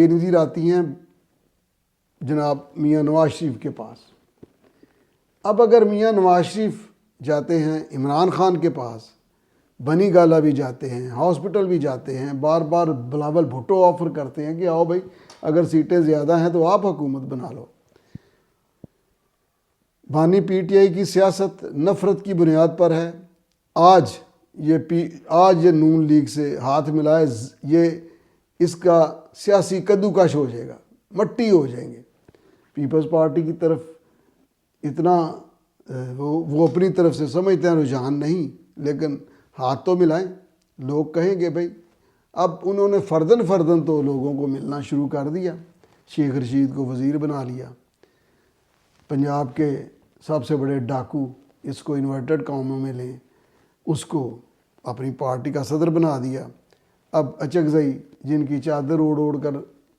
बेनज़ीर आती हैं जनाब मियाँ नवाज शरीफ के पास। अब अगर मियाँ नवाज शरीफ जाते हैं इमरान खान के पास, बनी गाला भी जाते हैं, हॉस्पिटल भी जाते हैं, बार बार बिलावल भुट्टो ऑफ़र करते हैं कि आओ भाई अगर सीटें ज़्यादा हैं तो आप हुकूमत बना लो। बानी पीटीआई की सियासत नफ़रत की बुनियाद पर है। आज ये नून लीग से हाथ मिलाए, ये इसका सियासी कद्दूकश हो जाएगा, मट्टी हो जाएंगे। पीपल्स पार्टी की तरफ इतना वो अपनी तरफ से समझते हैं रुझान नहीं, लेकिन हाथ तो मिलाएं। लोग कहेंगे भाई, अब उन्होंने फ़र्दन तो लोगों को मिलना शुरू कर दिया। शेख रशीद को वज़ीर बना लिया, पंजाब के सबसे बड़े डाकू, इसको इन्वर्टेड कॉमों में लें, उसको अपनी पार्टी का सदर बना दिया। अब अचकज़ई जिनकी चादर ओढ़ ओढ़ कर